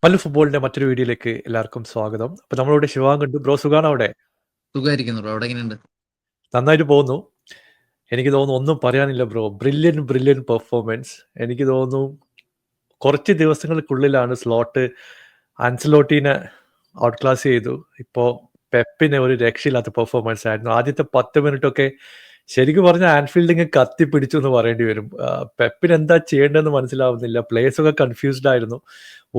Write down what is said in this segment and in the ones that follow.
പല ഫുട്ബോളിന്റെ മറ്റൊരു വീഡിയോയിലേക്ക് എല്ലാവർക്കും സ്വാഗതം. അപ്പൊ നമ്മളിവിടെ ശിവാങ്ക് ഉണ്ട്. ബ്രോ സുഖാണോ അവിടെ? സുഖമായിരിക്കുന്നു ബ്രോ. അവിടെ എങ്ങനെയുണ്ട്? നന്നായിട്ട് പോകുന്നു. എനിക്ക് തോന്നുന്നു ഒന്നും പറയാനില്ല ബ്രോ. Brilliant performance. എനിക്ക് തോന്നുന്നു കുറച്ച് ദിവസങ്ങൾക്കുള്ളിലാണ് സ്ലോട്ട് ആൻസലോട്ടീനെ ഔട്ട് ക്ലാസ് ചെയ്തു. ഇപ്പോൾ പെപ്പിനെ ഒരു രക്ഷയില്ലാത്ത പെർഫോമൻസ് ആയിരുന്നു. ആദ്യത്തെ 10 മിനിറ്റൊക്കെ ശരിക്കും പറഞ്ഞാൽ ആൻഫീൽഡിങ് കത്തിപ്പിടിച്ചു എന്ന് പറയേണ്ടി വരും. പെപ്പിന് എന്താ ചെയ്യേണ്ടതെന്ന് മനസ്സിലാവുന്നില്ല. പ്ലേയേഴ്സൊക്കെ കൺഫ്യൂസ്ഡ് ആയിരുന്നു.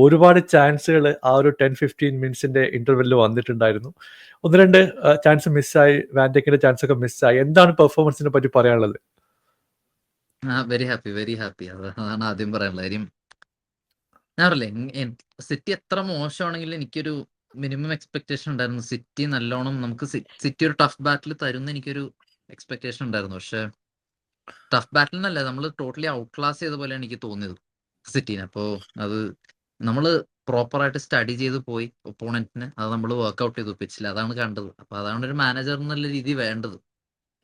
ഒരുപാട് ചാൻസുകൾ ആ ഒരു 10-15 മിനിറ്റ്സിന്റെ ഇന്റർവെല്ലിൽ വന്നിട്ടുണ്ടായിരുന്നു. ഒന്ന് രണ്ട് ചാൻസ് മിസ്സായി. വാൻഡേക്കിന്റെ ചാൻസ് ഒക്കെ മിസ്സായി. എന്താണ് പെർഫോമൻസിനെ പറ്റി പറയാനുള്ളത്? Very happy, very happy. അതാണ് ആദ്യം പറയാനുള്ളത് കാര്യം. ഞാൻ പറയില്ലേ, സിറ്റി എത്ര മോശമാണെങ്കിലും എനിക്കൊരു മിനിമം എക്സ്പെക്ടേഷൻ ഉണ്ടായിരുന്നു. സിറ്റി നല്ലോണം നമുക്ക് സിറ്റി ഒരു ടഫ് ബാറ്റിൽ തരുന്ന എനിക്കൊരു എക്സ്പെക്ടേഷൻ ഉണ്ടായിരുന്നു. പക്ഷെ ടഫ് ബാറ്റിൽ നിന്നല്ല, നമ്മൾ ടോട്ടലി ഔട്ട് ക്ലാസ് ചെയ്ത പോലെയാണ് എനിക്ക് തോന്നിയത് സിറ്റീനെ. അപ്പോൾ അത് നമ്മൾ പ്രോപ്പറായിട്ട് സ്റ്റഡി ചെയ്ത് പോയി ഒപ്പോണന്റിന്, അത് നമ്മൾ വർക്ക്ഔട്ട് ചെയ്തു പിച്ചിൽ. അതാണ് കണ്ടത്. അപ്പോൾ അതാണ് ഒരു മാനേജർ എന്നുള്ള രീതി വേണ്ടത്.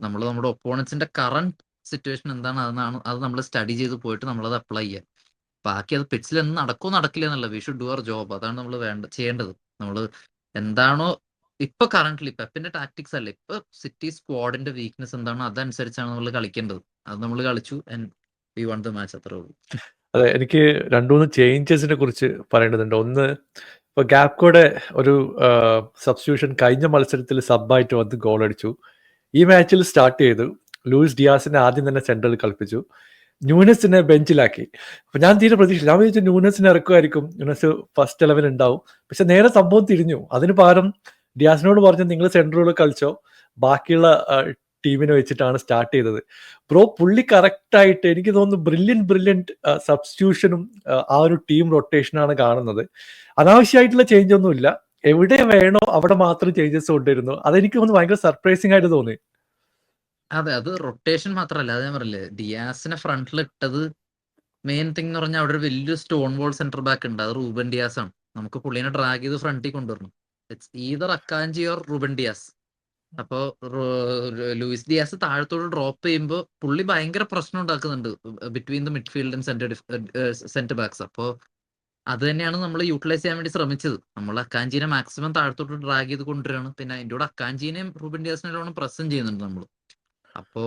നമ്മൾ നമ്മുടെ ഒപ്പോണൻസിന്റെ കറന്റ് സിറ്റുവേഷൻ എന്താണ് അത് നമ്മൾ സ്റ്റഡി ചെയ്ത് പോയിട്ട് നമ്മളത് അപ്ലൈ ചെയ്യുക. ബാക്കി അത് പിച്ചിൽ എന്ന് നടക്കുമോ നടക്കില്ല എന്നല്ല, we should do our job. അതാണ് നമ്മൾ ചെയ്യേണ്ടത്. നമ്മൾ എന്താണോ ഇപ്പൊ കറന്റ്ലി പെപ്പിന്റെ ടാക്ടിക്സ് അല്ല, ഇപ്പൊ സിറ്റി സ്ക്വാഡിന്റെ വീക്ക്നെസ് എന്താണോ അതനുസരിച്ചാണ് നമ്മൾ കളിക്കേണ്ടത്. അത് നമ്മൾ കളിച്ചു and we one the match. അത്രേ ഉള്ളൂ. അതെ, എനിക്ക് രണ്ടു മൂന്ന് ചേഞ്ചസിനെ കുറിച്ച് പറയേണ്ടതുണ്ട്. ഒന്ന്, ഇപ്പൊ ഗാപ്കോയുടെ ഒരു സബ്സ്റ്റിറ്റ്യൂഷൻ കഴിഞ്ഞ മത്സരത്തിൽ സബ്ബായിട്ട് വന്ന് ഗോൾ അടിച്ചു. ഈ മാച്ചിൽ സ്റ്റാർട്ട് ചെയ്തു. ലൂയിസ് ഡിയാസിനെ ആദ്യം തന്നെ സെൻട്രൽ കളിപ്പിച്ചു. ന്യൂനസിനെ ബെഞ്ചിലാക്കി. അപ്പൊ ഞാൻ തീരെ പ്രതീക്ഷിച്ചു. ഞാൻ വിചാരിച്ചു ന്യൂനസിനെ ഇറക്കുമായിരിക്കും, ന്യൂനസ് ഫസ്റ്റ് 11 ഉണ്ടാവും. പക്ഷെ നേരെ സംഭവം തിരിഞ്ഞു. അതിന് പകരം ഡിയാസിനോട് പറഞ്ഞു, നിങ്ങൾ സെൻട്രൽ കളിച്ചോ, ബാക്കിയുള്ള ടീമിനെ വെച്ചിട്ടാണ് സ്റ്റാർട്ട് ചെയ്തത്. ബ്രോ, പുള്ളി കറക്റ്റായിട്ട് എനിക്ക് തോന്നുന്നു ബ്രില്യൻറ്റ് സബ്സ്റ്റിറ്റ്യൂഷനും ആ ഒരു ടീം റൊട്ടേഷനാണ് കാണുന്നത്. അനാവശ്യമായിട്ടുള്ള ചേഞ്ച് ഒന്നുമില്ല. എവിടെ വേണോ അവിടെ മാത്രം ചേഞ്ചസ് കൊണ്ടിരുന്നു. അതെനിക്ക് തോന്നുന്നു ഭയങ്കര സർപ്രൈസിംഗ് ആയിട്ട് തോന്നി. അതെ, അത് റൊട്ടേഷൻ മാത്രമല്ല. അത് ഞാൻ പറയില്ലേ, ഡിയാസിനെ ഫ്രണ്ടിൽ ഇട്ടത് മെയിൻ തിങ് എന്ന് പറഞ്ഞാൽ അവിടെ ഒരു വലിയൊരു സ്റ്റോൺ വോൾ സെന്റർ ബാക്ക് ഉണ്ട്. അത് റൂബൻ ഡിയാസ് ആണ്. നമുക്ക് പുള്ളിനെ ഡ്രാഗ് ചെയ്ത് ഫ്രണ്ടിൽ കൊണ്ടുവരണം. It's either Akanji or Reuben Diaz. അപ്പോ ലൂയിസ് ഡിയാസ് താഴത്തോട് ഡ്രോപ്പ് ചെയ്യുമ്പോൾ പുള്ളി ഭയങ്കര പ്രശ്നം ഉണ്ടാക്കുന്നുണ്ട് between the midfield and centre backs. അപ്പോൾ അത് തന്നെയാണ് നമ്മൾ യൂട്ടിലൈസ് ചെയ്യാൻ വേണ്ടി ശ്രമിച്ചത്. നമ്മൾ അക്കാഞ്ചിനെ മാക്സിമം താഴത്തോട്ട് ഡ്രാഗ് ചെയ്ത് കൊണ്ടുവരികയാണ്. പിന്നെ അതിൻ്റെ കൂടെ അക്കാഞ്ചിനെയും റൂബൻ ഡിയാസിനെല്ലാം പ്രസന്റ് ചെയ്യുന്നുണ്ട് നമ്മൾ. അപ്പോ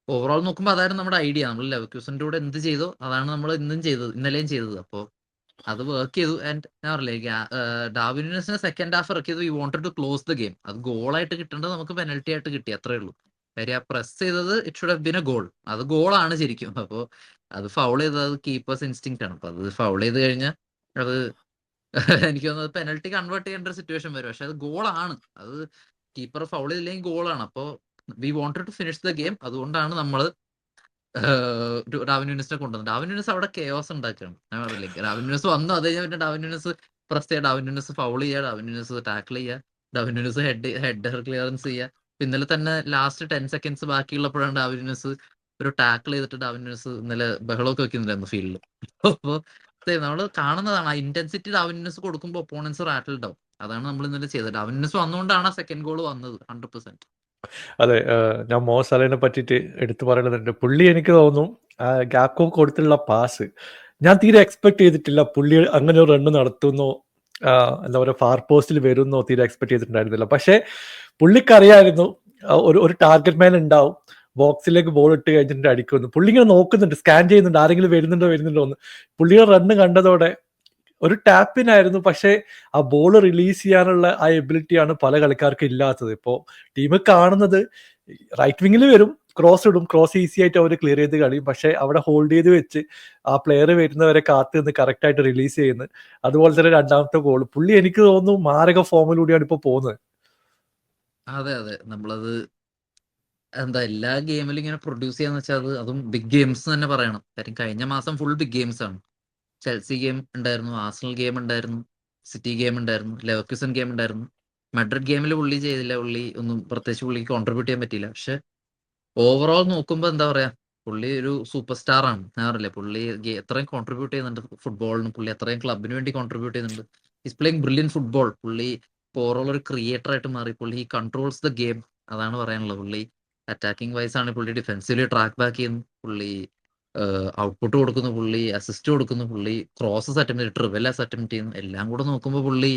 ഓവറോൾ നോക്കുമ്പോൾ അതായിരുന്നു നമ്മുടെ ഐഡിയ. നമ്മൾ ലെവർക്യൂസന്റെ കൂടെ എന്ത് ചെയ്തോ അതാണ് നമ്മൾ ഇന്നലെയും ചെയ്തത്. അപ്പോൾ അത് വർക്ക് ചെയ്തു. ആൻഡ് ഞാൻ പറഞ്ഞില്ലേ, ഡാർവിൻ സെക്കൻഡ് ഹാഫ് ഇറക്കിയത് we wanted to close the game. അത് ഗോളായിട്ട് കിട്ടേണ്ടത് നമുക്ക് പെനൽറ്റി ആയിട്ട് കിട്ടി, അത്രേ ഉള്ളൂ. കാര്യം ആ പ്രസ് ചെയ്തത് it should have been A goal. അത് ഗോളാണ് ശരിക്കും. അപ്പോൾ അത് ഫൗൾ ചെയ്തത് അത് കീപ്പേഴ്സ് ഇൻസ്റ്റിങ്ക്റ്റ് ആണ്. അപ്പൊ അത് ഫൗൾ ചെയ്ത് കഴിഞ്ഞാൽ അത് എനിക്ക് തോന്നുന്നത് പെനൽറ്റി കൺവേർട്ട് ചെയ്യേണ്ട ഒരു സിറ്റുവേഷൻ വരും. പക്ഷെ അത് ഗോളാണ്. അത് കീപ്പർ ഫൗൾ ചെയ്തില്ലെങ്കിൽ ഗോളാണ്. അപ്പോൾ we wanted to finish the game. അതുകൊണ്ടാണ് നമ്മൾ ഡാർവിൻ ന്യൂനസിനെ കൊണ്ടുവന്നത്. ഡാർവിൻ ന്യൂനസ് അവിടെ കെയോസ് ഉണ്ടാക്കുകയാണ്. ഞാൻ പറഞ്ഞില്ലേ, ഡാർവിൻ ന്യൂനസ് വന്നു. അത് കഴിഞ്ഞാൽ പിന്നെ ഡാർവിൻ ന്യൂനസ് പ്രസ് ചെയ്യുക, ഡാർവിൻ ന്യൂനസ് ഫൗൾ ചെയ്യുക, ഡാർവിൻ ന്യൂനസ് ടാക്കിൾ ചെയ്യുക, ഡാർവിൻ ന്യൂനസ് ഹെഡർ ക്ലിയറൻസ് ചെയ്യുക. ഇന്നലെ തന്നെ ലാസ്റ്റ് 10 സെക്കൻഡ്സ് ബാക്കിയുള്ളപ്പോഴാണ് ഡാർവിൻ ന്യൂനസ് ഒരു ടാക്കിൾ ചെയ്തിട്ട് ഡാർവിൻ ന്യൂനസ് ഇന്നലെ ബഹളമൊക്കെ വെക്കുന്നുണ്ടായിരുന്നു ഫീൽഡിൽ. അപ്പോൾ നമ്മൾ കാണുന്നതാണ് ആ ഇന്റൻസിറ്റി ഡാർവിൻ ന്യൂനസ് കൊടുക്കുമ്പോൾ ഒപ്പോണൻസ് റാറ്റിൽഡ് ആവും. അതാണ് നമ്മൾ ഇന്നലെ ചെയ്തത്. ഡാർവിൻ ന്യൂനസ് വന്നുകൊണ്ടാണ് ആ സെക്കൻഡ് ഗോൾ വന്നത് 100%. അതെ, ഞാൻ മോ സലേനെ പറ്റിയിട്ട് എടുത്തു പറയേണ്ടതുണ്ട്. പുള്ളി എനിക്ക് തോന്നുന്നു ഗാക്കോ കൊടുത്തുള്ള പാസ് ഞാൻ തീരെ എക്സ്പെക്ട് ചെയ്തിട്ടില്ല. പുള്ളി അങ്ങനെ ഒരു റണ്ണ് നടത്തുന്നോ, എന്താ പറയുക, ഫാർ പോസ്റ്റിൽ വരുന്നോ തീരെ എക്സ്പെക്ട് ചെയ്തിട്ടുണ്ടായിരുന്നില്ല. പക്ഷേ പുള്ളിക്കറിയായിരുന്നു ഒരു ടാർഗറ്റ് മാൻ ഉണ്ടാവും, ബോക്സിലേക്ക് ബോൾ ഇട്ട് കഴിഞ്ഞിട്ട് അടിക്കുമെന്ന്. പുള്ളി ഇങ്ങനെ നോക്കുന്നുണ്ട്, സ്കാൻ ചെയ്യുന്നുണ്ട്, ആരെങ്കിലും വരുന്നുണ്ടോ എന്ന്. പുള്ളിയുടെ റണ്ണ് കണ്ടതോടെ ഒരു ടാപ്പിനായിരുന്നു. പക്ഷേ ആ ബോൾ റിലീസ് ചെയ്യാനുള്ള ആ എബിലിറ്റിയാണ് പല കളിക്കാർക്കും ഇല്ലാത്തത്. ഇപ്പോൾ ടീം കാണുന്നത് റൈറ്റ് വിങ്ങിൽ വരും, ക്രോസ് ഇടും, ക്രോസ് ഈസി ആയിട്ട് അവർ ക്ലിയർ ചെയ്ത് കളിയും. പക്ഷെ അവിടെ ഹോൾഡ് ചെയ്ത് വെച്ച് ആ പ്ലെയർ വരുന്നവരെ കാത്ത് നിന്ന് കറക്റ്റ് ആയിട്ട് റിലീസ് ചെയ്യുന്നത്. അതുപോലെ തന്നെ രണ്ടാമത്തെ ഗോൾ പുള്ളി എനിക്ക് തോന്നുന്നു മാരക ഫോമിലൂടെയാണ് ഇപ്പോൾ പോകുന്നത്. അതെ, അതെ. നമ്മളത് എന്താ എല്ലാ ഗെയിമിലും ഇങ്ങനെ പ്രൊഡ്യൂസ് ചെയ്യാന്ന് വെച്ചാൽ അതും ബിഗ് ഗെയിംസ് തന്നെ പറയണം. കാര്യം കഴിഞ്ഞ മാസം ഫുൾ ബിഗ് ഗെയിംസ് ആണ്. ചെൽസി ഗെയിം ഉണ്ടായിരുന്നു, ആർസണൽ ഗെയിം ഉണ്ടായിരുന്നു, സിറ്റി ഗെയിം ഉണ്ടായിരുന്നു, ലെവർക്യൂസൻ ഗെയിം ഉണ്ടായിരുന്നു. മഡ്രിഡ് ഗെയിമിൽ പുള്ളി ചെയ്തില്ല. പുള്ളി ഒന്നും പ്രത്യേകിച്ച് പുള്ളിക്ക് കോൺട്രിബ്യൂട്ട് ചെയ്യാൻ പറ്റിയില്ല. പക്ഷെ ഓവറോൾ നോക്കുമ്പോൾ എന്താ പറയാ, പുള്ളി ഒരു സൂപ്പർ സ്റ്റാർ ആണ്. ഞാൻ അറിയില്ലേ, പുള്ളി എത്രയും കോൺട്രിബ്യൂട്ട് ചെയ്യുന്നുണ്ട് ഫുട്ബോളിന്. പുള്ളി അത്രയും ക്ലബിന് വേണ്ടി കോൺട്രിബ്യൂട്ട് ചെയ്യുന്നുണ്ട്. Is playing brilliant football. പുള്ളി ഓവറോൾ ഒരു ക്രിയേറ്റർ ആയിട്ട് മാറി. പുള്ളി ഈ കൺട്രോൾസ് ദ ഗെയിം. അതാണ് പറയാനുള്ളത്. പുള്ളി അറ്റാക്കിംഗ് വൈസ് ആണ്, പുള്ളി ഡിഫെൻസീവ്ലി ട്രാക്ക് ബാക്ക് ചെയ്യുന്നു. പുള്ളി ഔട്ട്പുട്ട് കൊടുക്കുന്ന പുള്ളി, അസിസ്റ്റ് കൊടുക്കുന്ന പുള്ളി, ക്രോസസ് അറ്റംപ്റ്റ് ചെയ്ത് ട്രിവൽസ് അറ്റംപ്റ്റ് ചെയ്യുന്നു, എല്ലാം കൂടെ നോക്കുമ്പോൾ പുള്ളി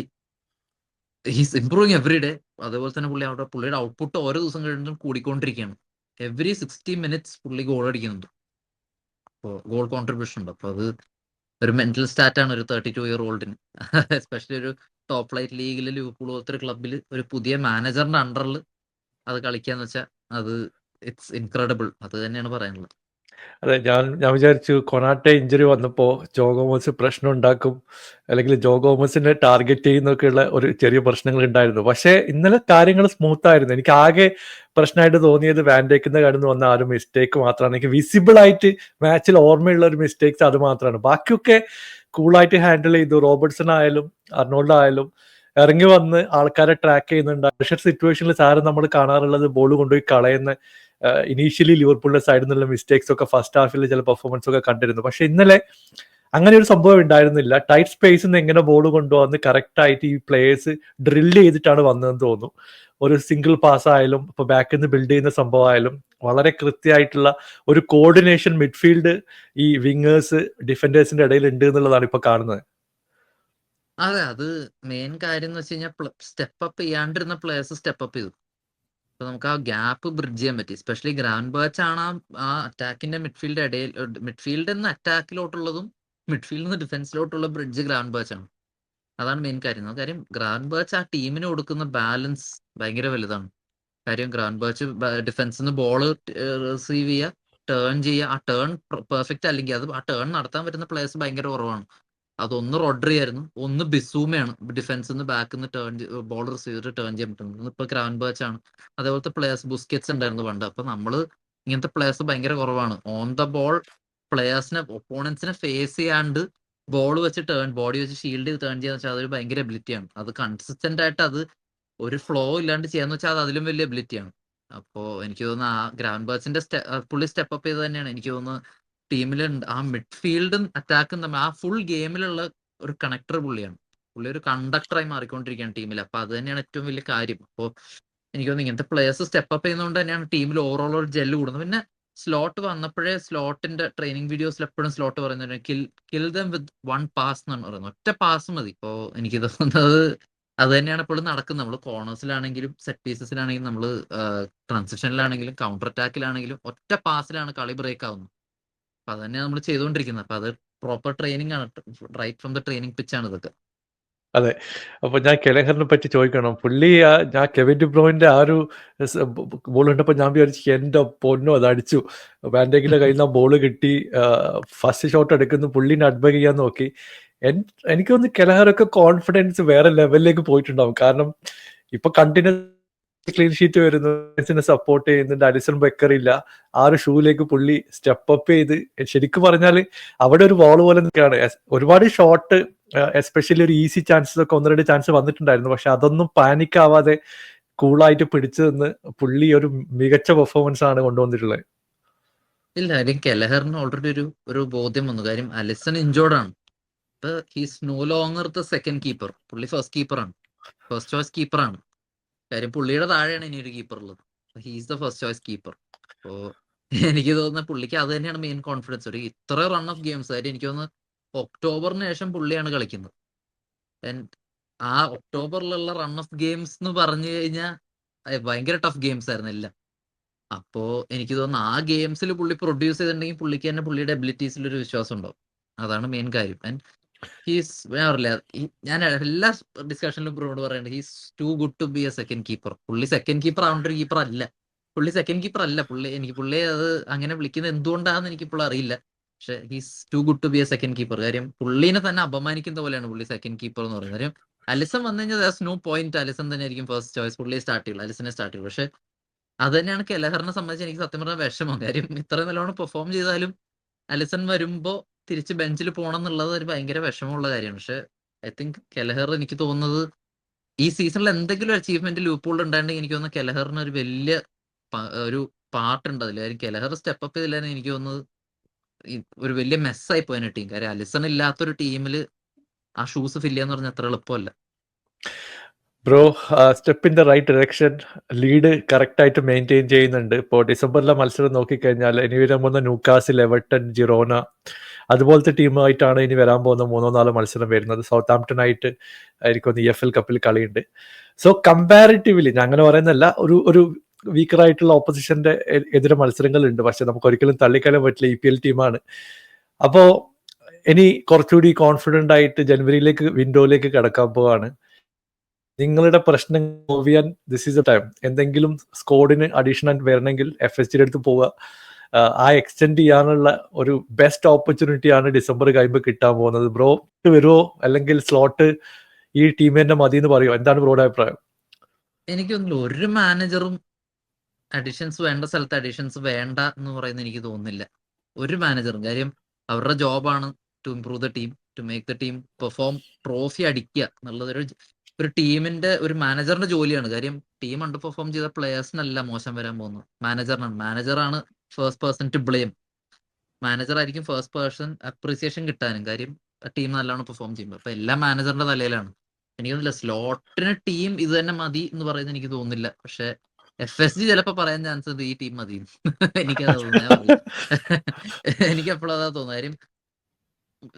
ഹീസ് ഇംപ്രൂവിങ് എവറി ഡേ. അതേപോലെ തന്നെ പുള്ളിയുടെ ഔട്ട്പുട്ട് ഓരോ ദിവസം കഴിഞ്ഞും കൂടിക്കൊണ്ടിരിക്കുകയാണ്. എവറി 60 minutes പുള്ളി ഗോൾ അടിക്കുന്നുണ്ട്, അപ്പോൾ ഗോൾ കോൺട്രിബ്യൂഷൻ ഉണ്ട്. അപ്പോൾ അത് ഒരു മെന്റൽ സ്റ്റാറ്റ് ആണ് ഒരു 32-year-oldന്. എസ്പെഷ്യലി ഒരു ടോപ്പ് ഫ്ലൈറ്റ് ലീഗിൽ ലിവർപൂൾ പോലത്തെ ഒരു ക്ലബിൽ ഒരു പുതിയ മാനേജറിന്റെ അണ്ടറിൽ അത് കളിക്കാന്ന് വെച്ചാൽ അത് ഇറ്റ്സ് ഇൻക്രെഡിബിൾ. അത് തന്നെയാണ് പറയാനുള്ളത്. അതെ, ഞാൻ വിചാരിച്ചു കൊനാട്ടെ ഇഞ്ചുറി വന്നപ്പോൾ ജോ ഗോമസ് പ്രശ്നം ഉണ്ടാക്കും, അല്ലെങ്കിൽ ജോ ഗോമസിനെ ടാർഗറ്റ് ചെയ്യുന്നൊക്കെയുള്ള ഒരു ചെറിയ പ്രശ്നങ്ങൾ ഉണ്ടായിരുന്നു. പക്ഷേ ഇന്നലെ കാര്യങ്ങൾ സ്മൂത്ത് ആയിരുന്നു. എനിക്ക് ആകെ പ്രശ്നമായിട്ട് തോന്നിയത് വാൻഡേക്കിന്റെ കടന്ന് വന്ന ആ ഒരു മിസ്റ്റേക്ക് മാത്രമാണ്. എനിക്ക് വിസിബിൾ ആയിട്ട് മാച്ചിൽ ഓർമ്മയുള്ള ഒരു മിസ്റ്റേക്സ് അത് മാത്രമാണ്. ബാക്കിയൊക്കെ കൂളായിട്ട് ഹാൻഡിൽ ചെയ്തു. റോബർട്ട്സൺ ആയാലും അർണോൾഡ് ആയാലും ഇറങ്ങി വന്ന് ആൾക്കാരെ ട്രാക്ക് ചെയ്യുന്നുണ്ട്. പ്രഷർ സിറ്റുവേഷനിൽ സാറ് നമ്മൾ കാണാറുള്ളത് ബോൾ കൊണ്ടുപോയി കളയുന്ന ഇനീഷ്യലി ലിവർപൂളിന്റെ സൈഡിൽ നിന്നുള്ള മിസ്റ്റേക്സ് ഒക്കെ ഫസ്റ്റ് ഹാഫിൽ ചില പെർഫോമൻസ് ഒക്കെ കണ്ടിരുന്നു. പക്ഷെ ഇന്നലെ അങ്ങനെ ഒരു സംഭവം ഉണ്ടായിരുന്നില്ല. ടൈറ്റ് സ്പേസിൽ നിന്ന് എങ്ങനെ ബോൾ കൊണ്ടുവന്ന് കറക്റ്റ് ആയിട്ട് ഈ പ്ലേയേഴ്സ് ഡ്രില്ല് ചെയ്തിട്ടാണ് വന്നതെന്ന് തോന്നുന്നു. ഒരു സിംഗിൾ പാസ് ആയാലും ഇപ്പൊ ബാക്കിൽ നിന്ന് ബിൽഡ് ചെയ്യുന്ന സംഭവമായാലും വളരെ കൃത്യമായിട്ടുള്ള ഒരു കോർഡിനേഷൻ മിഡ്ഫീൽഡ് ഈ വിങ്ങേഴ്സ് ഡിഫൻഡേഴ്സിന്റെ ഇടയിൽ ഉണ്ട് എന്നുള്ളതാണ് ഇപ്പൊ കാണുന്നത്. അതെ, അത് മെയിൻ കാര്യം എന്ന് വെച്ച് കഴിഞ്ഞാൽ സ്റ്റെപ്പ് അപ്പ് ചെയ്യാണ്ടിരുന്ന പ്ലേയേഴ്സ് സ്റ്റെപ്പ് അപ്പ് ചെയ്തു. അപ്പൊ നമുക്ക് ആ ഗ്യാപ്പ് ബ്രിഡ്ജ് ചെയ്യാൻ പറ്റി. എസ്പെഷ്യലി ഗ്രാൻഡ് ബേർച്ച് ആണ് ആ അറ്റാക്കിന്റെ മിഡ്ഫീൽഡ് ഇടയിൽ, മിഡ്ഫീൽഡിൽ നിന്ന് അറ്റാക്കിലോട്ടുള്ളതും മിഡ്ഫീൽഡിൽ നിന്ന് ഡിഫൻസിലോട്ടുള്ള ബ്രിഡ്ജ് ഗ്രാൻഡ് ബേർച്ച് ആണ്. അതാണ് മെയിൻ കാര്യം. കാര്യം ഗ്രാൻഡ് ബേർച്ച് ആ ടീമിന് കൊടുക്കുന്ന ബാലൻസ് ഭയങ്കര വലുതാണ്. കാര്യം ഗ്രാൻഡ് ബേർച്ച് ഡിഫൻസിൽ നിന്ന് ബോൾ റിസീവ് ചെയ്യുക, ടേൺ ചെയ്യുക. ആ ടേൺ പെർഫെക്റ്റ് അല്ലെങ്കിൽ അത് ആ ടേൺ നടത്താൻ പറ്റുന്ന പ്ലേയേഴ്സ് ഭയങ്കര കുറവാണ്. അതൊന്ന് റോഡ്രി ആയിരുന്നു, ഒന്ന് ബിസൂമയാണ് ഡിഫൻസിൽ നിന്ന് ബാക്കിൽ നിന്ന് ടേൺ ബോൾ റിസീവ് ചെയ്തിട്ട് ടേൺ ചെയ്യാൻ പറ്റുന്നത്. ഇപ്പൊ ഗ്രാൻഡ് ബേർച്ച് ആണ്. അതേപോലത്തെ പ്ലേയേഴ്സ് ബുസ്കറ്റ്സ് ഉണ്ടായിരുന്നു പണ്ട്. അപ്പൊ നമ്മള് ഇങ്ങനത്തെ പ്ലേയേഴ്സ് ഭയങ്കര കുറവാണ്. ഓൺ ദ ബോൾ പ്ലേയേഴ്സിനെ ഒപ്പോണൻസിനെ ഫേസ് ചെയ്യാണ്ട് ബോൾ വെച്ച് ടേൺ, ബോഡി വെച്ച് ഷീൽഡ് ചെയ്ത് ടേൺ ചെയ്യാന്ന് വെച്ചാൽ അതൊരു ഭയങ്കര എബിലിറ്റിയാണ്. അത് കൺസിസ്റ്റന്റ് ആയിട്ട് അത് ഒരു ഫ്ലോ ഇല്ലാണ്ട് ചെയ്യാന്ന് വെച്ചാൽ അത് അതിലും വലിയ എബിലിറ്റിയാണ്. അപ്പോ എനിക്ക് തോന്നുന്നു ആ ഗ്രാൻഡ് ബേർച്ചിന്റെ പുള്ളി സ്റ്റെപ്പ് അപ്പ് ചെയ്ത് തന്നെയാണ് എനിക്ക് തോന്നുന്നു ടീമിൽ ആ മിഡ്ഫീൽഡും അറ്റാക്കും തമ്മിൽ ആ ഫുൾ ഗെയിമിലുള്ള ഒരു കണക്ടർ പുള്ളിയാണ്. പുള്ളി ഒരു കണ്ടക്ടറായി മാറിക്കൊണ്ടിരിക്കുകയാണ് ടീമിൽ. അപ്പൊ അത് തന്നെയാണ് ഏറ്റവും വലിയ കാര്യം. അപ്പോൾ എനിക്ക് തോന്നുന്നു ഇങ്ങനത്തെ പ്ലേയേഴ്സ് സ്റ്റെപ്പ് അപ്പ് ചെയ്യുന്നതുകൊണ്ട് തന്നെയാണ് ടീമിൽ ഓവറോൾ ഒരു ജെല്ല് കൂടുന്നത്. പിന്നെ സ്ലോട്ട് വന്നപ്പോഴേ സ്ലോട്ടിന്റെ ട്രെയിനിങ് വീഡിയോസിൽ എപ്പോഴും സ്ലോട്ട് പറയുന്നത് kill them with one pass എന്നാണ് പറയുന്നത്. ഒറ്റ പാസ് മതി. ഇപ്പോ എനിക്ക് തോന്നുന്നത് അത് തന്നെയാണ് ഇപ്പോഴും നടക്കുന്നത്. നമ്മൾ കോർണേഴ്സിലാണെങ്കിലും സെറ്റ് പീസസിലാണെങ്കിലും നമ്മൾ ട്രാൻസിഷനിലാണെങ്കിലും കൗണ്ടർ അറ്റാക്കിലാണെങ്കിലും ഒറ്റ പാസിലാണ് കളി ബ്രേക്ക് ആവുന്നത്. അപ്പൊ അത് തന്നെയാണ് നമ്മൾ ചെയ്തുകൊണ്ടിരിക്കുന്നത്. അപ്പൊ അത് പ്രോപ്പർ ട്രെയിനിങ് ആണ്, right from the training pitch ആണ് ഇതൊക്കെ. അതെ. അപ്പൊ ഞാൻ കെലഹറിനെ പറ്റി ചോദിക്കണം. പുള്ളി ഞാൻ കെവിൻ ഡി ബ്രോയിന്റെ ആ ഒരു ബോൾ കണ്ടപ്പോ ഞാൻ വിചാരിച്ചു എന്റെ പൊന്നോ അത് അടിച്ചു. വാൻഡേക്കിന്റെ കയ്യിൽ നിന്ന് ആ ബോൾ കിട്ടി. ഫസ്റ്റ് ഷോട്ട് എടുക്കുന്നു, പുള്ളിനെ അഡ്വൈസ് ചെയ്യാൻ നോക്കി. എനിക്ക് തോന്നുന്നു കെലഹറൊക്കെ കോൺഫിഡൻസ് വേറെ ലെവലിലേക്ക് പോയിട്ടുണ്ടാവും. കാരണം ഇപ്പൊ കണ്ടിന്യൂസ് ക്ലീൻ ഷീറ്റ് വരുന്നു, സപ്പോർട്ട് ചെയ്യുന്നുണ്ട്. അലിസൺ ബെക്കർ ഇല്ല. ആ ഒരു ഷൂയിലേക്ക് പുള്ളി സ്റ്റെപ്പ് അപ്പ് ചെയ്ത് ശരിക്കും പറഞ്ഞാൽ അവിടെ ഒരു ബോൾ പോലെ നിൽക്കുകയാണ്. ഒരുപാട് ഷോട്ട് എസ്പെഷ്യലി ഒരു ഈസി ചാൻസസ് ഒക്കെ 1-2 ചാൻസ് വന്നിട്ടുണ്ടായിരുന്നു. പക്ഷെ അതൊന്നും പാനിക് ആവാതെ കൂളായിട്ട് പിടിച്ചു നിന്ന് പുള്ളി ഒരു മികച്ച പെർഫോമൻസ് ആണ് കൊണ്ടുവന്നിട്ടുള്ളത്. ഇല്ല, കാര്യം കെലഹറിന് ഓൾറെഡി ഒരു ബോധ്യം വന്നു. കാര്യം അലിസൺ ഇഞ്ചോർഡ് ആണ്. ഇപ്പൊ he's no longer the second keeper. പുള്ളി ഫസ്റ്റ് കീപ്പറാണ്, ഫസ്റ്റ് ചോയ്സ് കീപ്പറാണ്. കാര്യം പുള്ളിയുടെ താഴെയാണ് ഇനി ഒരു കീപ്പർ ഉള്ളത്. He's the first choice keeper. അപ്പോ എനിക്ക് തോന്നുന്ന പുള്ളിക്ക് അത് തന്നെയാണ് മെയിൻ കോൺഫിഡൻസ്. ഒരു ഇത്ര റൺ ഓഫ് ഗെയിംസ് കാര്യം എനിക്ക് തോന്നുന്നു ഒക്ടോബറിന് ശേഷം പുള്ളിയാണ് കളിക്കുന്നത്. ആ ഒക്ടോബറിലുള്ള റൺ ഓഫ് ഗെയിംസ് എന്ന് പറഞ്ഞു കഴിഞ്ഞാൽ ഭയങ്കര ടഫ് ഗെയിംസ് ആയിരുന്നു എല്ലാം. അപ്പോ എനിക്ക് തോന്നുന്നു ആ ഗെയിംസിൽ പുള്ളി പ്രൊഡ്യൂസ് ചെയ്തിട്ടുണ്ടെങ്കിൽ പുള്ളിക്ക് തന്നെ പുള്ളിയുടെ എബിലിറ്റീസിൽ ഒരു വിശ്വാസം ഉണ്ടാവും. അതാണ് മെയിൻ കാര്യം. ആൻഡ് ഹീസ് ഞാൻ പറയില്ല, ഞാൻ എല്ലാ ഡിസ്കഷനിലും ബ്രോഡ് പറയുന്നത് he's too good to be a second keeper. പുള്ളി സെക്കൻഡ് കീപ്പർ ആവേണ്ട ഒരു കീപ്പർ അല്ല. പുള്ളി സെക്കൻഡ് കീപ്പർ അല്ല. പുള്ളിയെ അത് അങ്ങനെ വിളിക്കുന്നത് എന്തുകൊണ്ടാണെന്ന് എനിക്കിപ്പോൾ അറിയില്ല. പക്ഷെ he's too good to be a second keeper. കാര്യം പുള്ളിനെ തന്നെ അപമാനിക്കുന്ന പോലെയാണ് പുള്ളി സെക്കൻഡ് കീപ്പർ എന്ന് പറയുന്നത്. കാര്യം അലിസൺ വന്നു കഴിഞ്ഞാൽ നോ പോയിന്റ്, അലിസൺ തന്നെ ആയിരിക്കും ഫസ്റ്റ് ചോയ്സ്. പുള്ളിയെ സ്റ്റാർട്ട് ചെയ്യുള്ളൂ, അലിസനെ സ്റ്റാർട്ട് ചെയ്യുള്ളൂ. പക്ഷെ അത് തന്നെയാണ് കെലഹറിനെ സംബന്ധിച്ച് എനിക്ക് സത്യം പറഞ്ഞ വിഷമം. കാര്യം ഇത്ര നല്ലോണം പെർഫോം ചെയ്താലും അലിസൺ വരുമ്പോ തിരിച്ച് ബെഞ്ചിൽ പോകണം എന്നുള്ളത് ഒരു ഭയങ്കര വിഷമമുള്ള കാര്യമാണ്. പക്ഷെ ഐ തിങ്ക് കെലഹർ എനിക്ക് തോന്നുന്നത് ഈ സീസണിൽ എന്തെങ്കിലും അച്ചീവ്മെന്റ് ലൂപ്പുകൾ ഉണ്ടായിട്ടുണ്ടെങ്കിൽ എനിക്ക് തോന്നുന്നു കെലഹറിന് ഒരു വലിയ ഒരു പാർട്ട് ഉണ്ട് അതിൽ. കാര്യം കെലഹർ സ്റ്റെപ്പ് അപ്പ് ചെയ്തില്ലായിരുന്നു എനിക്ക് തോന്നുന്നത് ഒരു വലിയ മെസ്സായി പോയ ടീം. കാര്യം അലിസൺ ഇല്ലാത്തൊരു ടീമിൽ ആ ഷൂസ് ഫില്ല് ചെയ്യാന്ന് പറഞ്ഞാൽ അത്ര എളുപ്പമല്ല. Bro step in the right direction. Lead correct ആയിട്ട് മെയിൻറ്റെയിൻ ചെയ്യുന്നുണ്ട്. ഇപ്പോൾ ഡിസംബറിലെ മത്സരം നോക്കിക്കഴിഞ്ഞാൽ ഇനി വരാൻ പോകുന്ന ന്യൂക്കാസിൽ, എവർട്ടൺ, ജിറോന അതുപോലത്തെ ടീമായിട്ടാണ് ഇനി വരാൻ പോകുന്ന 3-4 മത്സരം വരുന്നത്. സൗത്ത് ആംപ്ടൺ ആയിട്ട് ആയിരിക്കും EFL കപ്പിൽ കളിയുണ്ട്. സോ കമ്പാരിറ്റീവ്ലി ഞാൻ അങ്ങനെ പറയുന്നല്ല, ഒരു വീക്കർ ആയിട്ടുള്ള ഓപ്പോസിഷന്റെ എതിരെ മത്സരങ്ങളുണ്ട്. പക്ഷെ നമുക്ക് ഒരിക്കലും തള്ളിക്കളയാൻ പറ്റില്ല, EPL ടീമാണ്. അപ്പോ ഇനി കുറച്ചുകൂടി കോൺഫിഡന്റ് ആയിട്ട് ജനുവരിയിലേക്ക് വിൻഡോയിലേക്ക് കടക്കാൻ പോവാണ്. നിങ്ങളുടെ പ്രശ്നം സോൾവ് ചെയ്യാൻ ദിസ് ഈസ് എ ടൈം. എന്തെങ്കിലും സ്കോഡിന് അഡീഷണൽ വരണമെങ്കിൽ FSG അടുത്ത് പോവുക. ആ എക്സ്റ്റെൻഡ് ചെയ്യാനുള്ള ഒരു ബെസ്റ്റ് ഓപ്പർച്യൂണിറ്റി ആണ് ഡിസംബർ കഴിയുമ്പോൾ കിട്ടാൻ പോകുന്നത്. ബ്രോ വരുമോ, അല്ലെങ്കിൽ സ്ലോട്ട് ഈ ടീം തന്നെ മതി എന്ന് പറയുമോ? എന്താണ് ബ്രോയുടെ അഭിപ്രായം? എനിക്കൊന്നുമില്ല, ഒരു മാനേജറും അഡീഷൻസ് വേണ്ട സ്ഥലത്ത് അഡീഷൻസ് വേണ്ട എന്ന് പറയുന്നത് എനിക്ക് തോന്നുന്നില്ല. ഒരു മാനേജറും. കാര്യം അവരുടെ ജോബാണ് to improve the team, to make the team perform, trophy അടിക്കുക എന്നുള്ളത് ഒരു ടീമിന്റെ, ഒരു മാനേജറിന്റെ ജോലിയാണ്. കാര്യം ടീം അണ്ടർ പെർഫോം ചെയ്ത പ്ലേയേഴ്സിനല്ല മോശം വരാൻ പോകുന്നത്, മാനേജറിനാണ്. മാനേജറാണ് ഫസ്റ്റ് പേഴ്സൺ ടു ബ്ലെയിം. മാനേജർ ആയിരിക്കും ഫസ്റ്റ് പേഴ്സൺ അപ്രീസിയേഷൻ കിട്ടാനും. കാര്യം ടീം നല്ലോണം പെർഫോം ചെയ്യുമ്പോൾ അപ്പൊ എല്ലാം മാനേജറിന്റെ തലയിലാണ്. എനിക്കൊന്നുമില്ല, സ്ലോട്ടിന് ടീം ഇത് തന്നെ മതി എന്ന് പറയുന്നത് എനിക്ക് തോന്നുന്നില്ല. പക്ഷെ FSG ചിലപ്പോ പറയാൻ ചാൻസ് ഉണ്ട് ഈ ടീം മതി. എനിക്കതാ തോന്നുന്നത്. എനിക്ക് എപ്പോഴും അതാ തോന്നുന്നത്. കാര്യം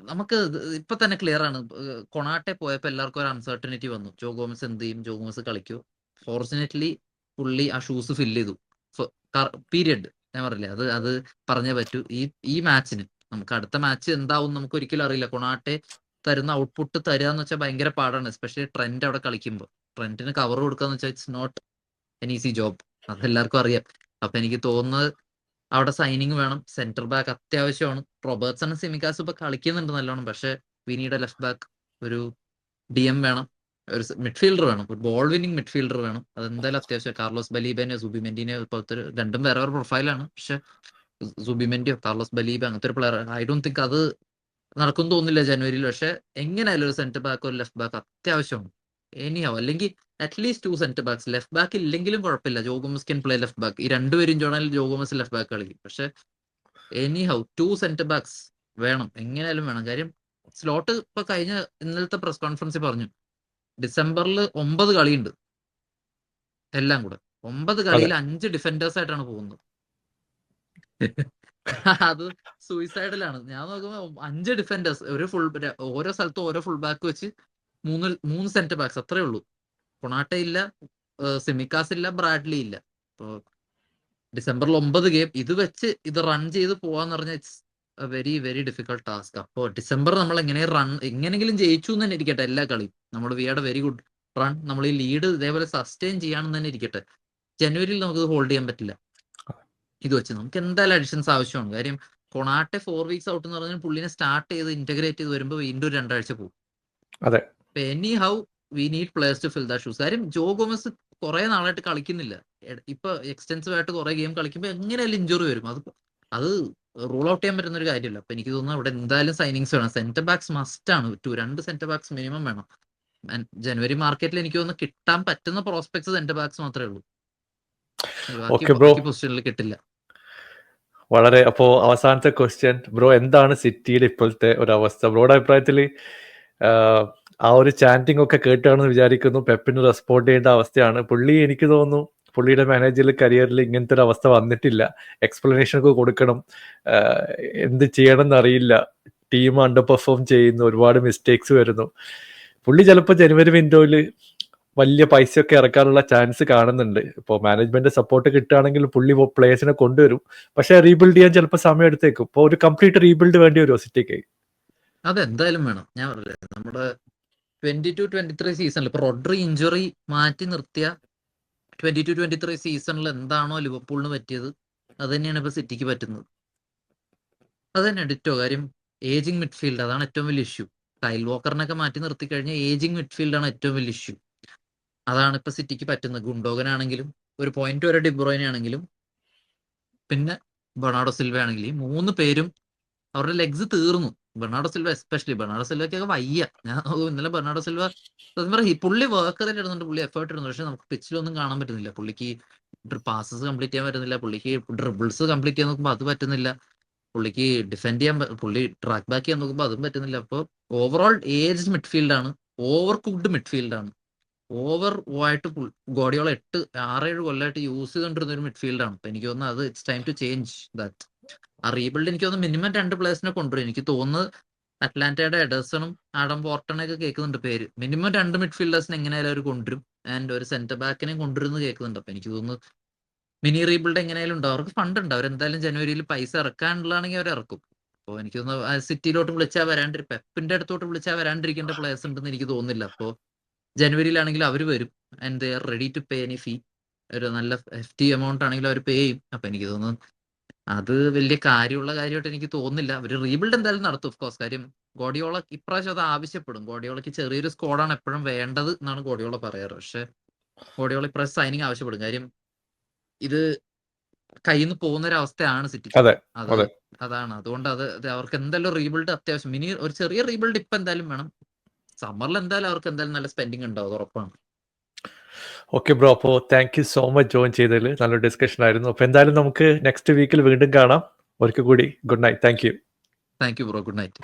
നമുക്ക് ഇപ്പൊ തന്നെ ക്ലിയർ ആണ്. കൊണാട്ടെ പോയപ്പോ എല്ലാവർക്കും ഒരു അൺസർട്ടനിറ്റി വന്നു. ജോ ഗോമസ് എന്ത് ചെയ്യും, ജോ ഗോമസ് കളിക്കൂ. ഫോർച്ചുനേറ്റ്ലി പുള്ളി ആ ഷൂസ് ഫില്ല് ചെയ്തു. പീരിയഡ്. ഞാൻ പറഞ്ഞില്ലേ, അത് പറഞ്ഞേ പറ്റൂ. ഈ മാച്ചിന് നമുക്ക് അടുത്ത മാച്ച് എന്താവും നമുക്ക് ഒരിക്കലും അറിയില്ല. കൊണാട്ടെ തരുന്ന ഔട്ട്പുട്ട് തരിക എന്ന് വെച്ചാൽ ഭയങ്കര പാടാണ്. എസ്പെഷ്യലി ട്രെൻഡ് അവിടെ കളിക്കുമ്പോൾ ട്രെൻഡിന് കവർ കൊടുക്കുക വെച്ചാൽ it's not an easy job. അതെല്ലാവർക്കും അറിയാം. അപ്പൊ എനിക്ക് തോന്നുന്നത് അവിടെ സൈനിങ് വേണം. സെന്റർ ബാക്ക് അത്യാവശ്യമാണ്. റോബർട്ട്സൺ, സിമിക്കാസ് ഇപ്പൊ കളിക്കുന്നുണ്ട് നല്ലോണം. പക്ഷെ വിനീഡ് ലെഫ്റ്റ് ബാക്ക്, ഒരു DM വേണം, ഒരു മിഡ്ഫീൽഡർ വേണം, ഒരു ബോൾ വിന്നിങ് മിഡ്ഫീൽഡർ വേണം. അതെന്തായാലും അത്യാവശ്യം. കാർലോസ് ബലീബനെ, സുബിമെന്റിനെ പോലത്തെ രണ്ടും വേറെ വേറെ പ്രൊഫൈലാണ്. പക്ഷെ സുബിമെന്റിയോ കാർലോസ് ബലീബ അങ്ങനത്തെ ഒരു പ്ലെയർ, ഐ ഡോണ്ട് തിങ്ക് അത് നടക്കും തോന്നുന്നില്ല ജനുവരിയിൽ. പക്ഷെ എങ്ങനെയായാലും ഒരു സെന്റർ ബാക്ക്, ഒരു ലെഫ്റ്റ് ബാക്ക് അത്യാവശ്യമാണ്. എനിയാവും. അല്ലെങ്കിൽ at least 2 centre backs. Left back ഇല്ലെങ്കിലും കുഴപ്പമില്ല, Joe Gomez can play left back. ഈ രണ്ടുപേരും ജോണാൽ ജോ ഗോമസ് ലെഫ്റ്റ് ബാക്ക് കളിക്കും. പക്ഷെ എനിഹൗ 2 സെന്റർ ബാക്സ് വേണം, എങ്ങനെയായാലും വേണം. കാര്യം സ്ലോട്ട് ഇപ്പൊ കഴിഞ്ഞ ഇന്നലത്തെ പ്രസ് കോൺഫറൻസിൽ പറഞ്ഞു, ഡിസംബറിൽ 9 കളിയുണ്ട് എല്ലാം കൂടെ. 9 കളിയിൽ 5 ഡിഫൻഡേഴ്സ് ആയിട്ടാണ് പോകുന്നത്. അത് സൂയിസൈഡിലാണ്. ഞാൻ നോക്കുമ്പോ 5 ഡിഫൻഡേഴ്സ്, ഓരോ സ്ഥലത്തും ഓരോ ഫുൾ ബാക്ക് വെച്ച് 3 സെന്റർ ബാക്സ്, അത്രേ ഉള്ളൂ. കൊണാട്ടെ ഇല്ല, സിമിക്കാസ് ഇല്ല, ബ്രാഡ്ലി ഇല്ല. ഇപ്പൊ ഡിസംബറിൽ 9 ഗെയിം ഇത് വെച്ച് ഇത് റൺ ചെയ്ത് പോവാന്ന് പറഞ്ഞാൽ it's A very very difficult task. അപ്പോൾ ഡിസംബർ നമ്മൾ എങ്ങനെയെങ്കിലും ജയിച്ചു എന്ന് തന്നെ ഇരിക്കട്ടെ എല്ലാ കളിയും. നമ്മൾ we had A very good run, നമ്മൾ ഈ ലീഡ് ഇതേപോലെ സസ്റ്റെയിൻ ചെയ്യാണെന്ന് തന്നെ ഇരിക്കട്ടെ. ജനുവരിയിൽ നമുക്ക് ഹോൾഡ് ചെയ്യാൻ പറ്റില്ല ഇത് വെച്ച്. നമുക്ക് എന്തായാലും അഡിഷൻസ് ആവശ്യമാണ്. കാര്യം കൊണാട്ടെ 4 വീക്സ് ഔട്ട് എന്ന് പറഞ്ഞാൽ പുള്ളിനെ സ്റ്റാർട്ട് ചെയ്ത് ഇന്റഗ്രേറ്റ് ചെയ്ത് വരുമ്പോൾ വീണ്ടും 2 ആഴ്ച പോകും. അതെ. Anyhow we need players to fill the shoes. കാര്യം ജോ ഗോമസ് കുറെ നാളായിട്ട് കളിക്കുന്നില്ല. ഇപ്പൊ എക്സ്റ്റെൻസീവ് ആയിട്ട് കുറെ ഗെയിം കളിക്കുമ്പോൾ എങ്ങനെയായാലും ഇഞ്ചുറി വരും. അത് റൂൾ ഔട്ട് ചെയ്യാൻ പറ്റുന്ന ഒരു കാര്യമല്ല. അപ്പൊ എനിക്ക് തോന്നുന്നു അവിടെ എന്തായാലും സൈനിങ്സ് വേണം. സെന്റർ ബാക്സ് മസ്റ്റ് ആണ്. 2 സെന്റർ ബാക്സ് മിനിമം വേണം. ജനുവരി മാർക്കറ്റിൽ എനിക്ക് തോന്നുന്നു കിട്ടാൻ പറ്റുന്ന പ്രോസ്പെക്ട്സ് സെന്റർ ബാക്സ് മാത്രമേ ഉള്ളൂ. ബാക്കി പൊസിഷനിൽ കിട്ടില്ല. വളരെ. അപ്പോ അവസാനത്തെ ക്വസ്റ്റ്യൻ ബ്രോ, എന്താണ് സിറ്റിയുടെ ഇപ്പോഴത്തെ ഒരു അവസ്ഥ? ബ്രോയുടെ അഭിപ്രായത്തിൽ ആ ഒരു ചാൻറ്റിംഗ് ഒക്കെ കേട്ടാണെന്ന് വിചാരിക്കുന്നു. പെപ്പിന് റെസ്പോണ്ട് ചെയ്യേണ്ട അവസ്ഥയാണ്. പുള്ളി, എനിക്ക് തോന്നുന്നു പുള്ളിയുടെ മാനേജറിൽ കരിയറിൽ ഇങ്ങനത്തെ ഒരു അവസ്ഥ വന്നിട്ടില്ല. എക്സ്പ്ലനേഷൻ ഒക്കെ കൊടുക്കണം, എന്ത് ചെയ്യണം എന്നറിയില്ല. ടീം അണ്ടർ പെർഫോം ചെയ്യുന്നു, ഒരുപാട് മിസ്റ്റേക്സ് വരുന്നു. പുള്ളി ചിലപ്പോൾ ജനുവരി വിൻഡോയിൽ വലിയ പൈസയൊക്കെ ഇറക്കാനുള്ള ചാൻസ് കാണുന്നുണ്ട്. ഇപ്പോൾ മാനേജ്മെന്റ് സപ്പോർട്ട് കിട്ടുകയാണെങ്കിൽ പുള്ളി പ്ലേയേഴ്സിനെ കൊണ്ടുവരും. പക്ഷെ റീബിൽഡ് ചെയ്യാൻ ചിലപ്പോൾ സമയം എടുത്തേക്കും. ഇപ്പോൾ ഒരു കംപ്ലീറ്റ് റീബിൽഡ് വേണ്ടി വരുമോ സിറ്റിക്ക്? അതെന്തായാലും വേണം. ഞാൻ പറഞ്ഞില്ലേ, നമ്മുടെ 22-23 സീസണിൽ ഇപ്പൊ റോഡ്രി ഇഞ്ചുറി മാറ്റി നിർത്തിയ 22-23 സീസണിൽ എന്താണോ ലിവർപൂളിന് പറ്റിയത് അത് തന്നെയാണ് ഇപ്പൊ സിറ്റിക്ക് പറ്റുന്നത്. അത് തന്നെ ഡിറ്റോ. കാര്യം ഏജിങ് മിഡ്ഫീൽഡ്, അതാണ് ഏറ്റവും വലിയ ഇഷ്യൂ. കൈൽ വോക്കറിനൊക്കെ മാറ്റി നിർത്തി കഴിഞ്ഞാൽ ഏജിങ് മിഡ്ഫീൽഡാണ് ഏറ്റവും വലിയ ഇഷ്യൂ. അതാണ് ഇപ്പൊ സിറ്റിക്ക് പറ്റുന്നത്. ഗുണ്ടോഗൻ ആണെങ്കിലും ഒരു പോയിന്റ് വരെ ഡിബ്രോയിനെ ആണെങ്കിലും പിന്നെ ബെർണാർഡോ സിൽവ ആണെങ്കിലും, ഈ 3 പേരും അവരുടെ ലെഗ്സ് തീർന്നു. Bernardo Silva especially. ബെർണാർഡോ സിൽവയ്ക്കൊക്കെ വയ്യ. ഞാൻ ഇന്നലെ ബെർണാർഡോ സിൽവ പുള്ളി വർക്ക് തന്നെ ഇടുന്നുണ്ട്, പുള്ളി എഫേർട്ട് ഇടുന്നുണ്ട്. പക്ഷെ നമുക്ക് പിച്ചിലൊന്നും കാണാൻ പറ്റുന്നില്ല. പുള്ളിക്ക് പാസസ് കംപ്ലീറ്റ് ചെയ്യാൻ പറ്റുന്നില്ല, പുള്ളിക്ക് ഡ്രിബിൾസ് കംപ്ലീറ്റ് ചെയ്യാൻ നോക്കുമ്പോൾ അത് പറ്റുന്നില്ല, പുള്ളിക്ക് ഡിഫെൻഡ് ചെയ്യാൻ, പുള്ളി ട്രാക്ക് ബാക്ക് ചെയ്യാൻ നോക്കുമ്പോൾ അതും പറ്റുന്നില്ല. അപ്പോൾ ഓവറോൾ ഏജ്ഡ് മിഡ്ഫീൽഡാണ്, ഓവർ കുക്ഡ് മിഡ്ഫീൽഡാണ്. ഓവർ ആയിട്ട് ഗോഡിയോള 6-7 കൊല്ലമായിട്ട് യൂസ് ചെയ്തുകൊണ്ടിരുന്ന ഒരു മിഡ്ഫീൽഡാണ്. അപ്പൊ എനിക്ക് തോന്നുന്നത് അത് it's time to change that. ആ റീബിൽഡ് എനിക്ക് തോന്നുന്നു മിനിമം 2 പ്ലേയേഴ്സിനെ കൊണ്ടുവരും. എനിക്ക് തോന്നുന്നത് അറ്റ്ലാന്റയുടെ എഡേഴ്സണും ആഡം ബോർട്ടണൊക്കെ കേൾക്കുന്നുണ്ട് പേര്. മിനിമം 2 മിഡ്ഫീൽഡേഴ്സിനെ എങ്ങനെയായാലും അവർ കൊണ്ടുവരും. ആൻഡ് ഒരു സെന്റർ ബാക്കിനെ കൊണ്ടുവരുമെന്ന് കേൾക്കുന്നുണ്ട്. അപ്പൊ എനിക്ക് തോന്നുന്നു മിനി റീബിൽഡ് എങ്ങനെയായാലും ഉണ്ടാവും. അവർക്ക് ഫണ്ട് ഉണ്ട്. അവരെന്തായാലും ജനുവരിയിൽ പൈസ ഇറക്കാനുള്ളതാണെങ്കിൽ അവർ ഇറക്കും. അപ്പോൾ എനിക്ക് തോന്നുന്നു സിറ്റിയിലോട്ട് വിളിച്ചാൽ പെപ്പിന്റെ അടുത്തോട്ട് വിളിച്ചാൽ വരാണ്ടിരിക്കേണ്ട പ്ലേയേഴ്സ് ഉണ്ടെന്ന് എനിക്ക് തോന്നുന്നില്ല. അപ്പോൾ ജനുവരിയിലാണെങ്കിൽ അവർ വരും and they are ready to pay any fee. ഒരു നല്ല hefty എമൗണ്ട് ആണെങ്കിലും അവർ പേ ചെയ്യും. അപ്പൊ എനിക്ക് തോന്നുന്നു അത് വലിയ കാര്യമുള്ള കാര്യമായിട്ട് എനിക്ക് തോന്നുന്നില്ല. അവർ റീബിൽഡ് എന്തായാലും നടത്തും ഓഫ് കോഴ്സ്. കാര്യം ഗോഡിയോള ഇപ്രാവശ്യം അത് ആവശ്യപ്പെടും. ഗോഡിയോളയ്ക്ക് ചെറിയൊരു സ്ക്വാഡാണ് എപ്പോഴും വേണ്ടത് എന്നാണ് ഗോഡിയോള പറയാറ്. പക്ഷെ ഗോഡിയോള ഇപ്രാവശ്യം സൈനിങ് ആവശ്യപ്പെടും. കാര്യം ഇത് കയ്യിൽ നിന്ന് പോകുന്ന ഒരു അവസ്ഥയാണ് സിറ്റിക്ക്. അതെ അത് അതെ അതാണ്. അതുകൊണ്ട് അത് അവർക്ക് എന്തായാലും റീബിൽഡ് അത്യാവശ്യം. ഒരു ചെറിയ റീബിൽഡ് ഇപ്പൊ എന്തായാലും വേണം. സമ്മറിൽ എന്തായാലും അവർക്ക് എന്തായാലും നല്ല സ്പെൻഡിങ് ഉണ്ടാവും, അത് ഉറപ്പാണ്. ഓക്കെ ബ്രോ, അപ്പോൾ thank you so much join ചെയ്തതിൽ. നല്ലൊരു ഡിസ്കഷൻ ആയിരുന്നു. അപ്പോൾ എന്തായാലും നമുക്ക് നെക്സ്റ്റ് വീക്കിൽ വീണ്ടും കാണാം. ഒരിക്കൽ കൂടി good night. Thank you. Thank you bro. Good night.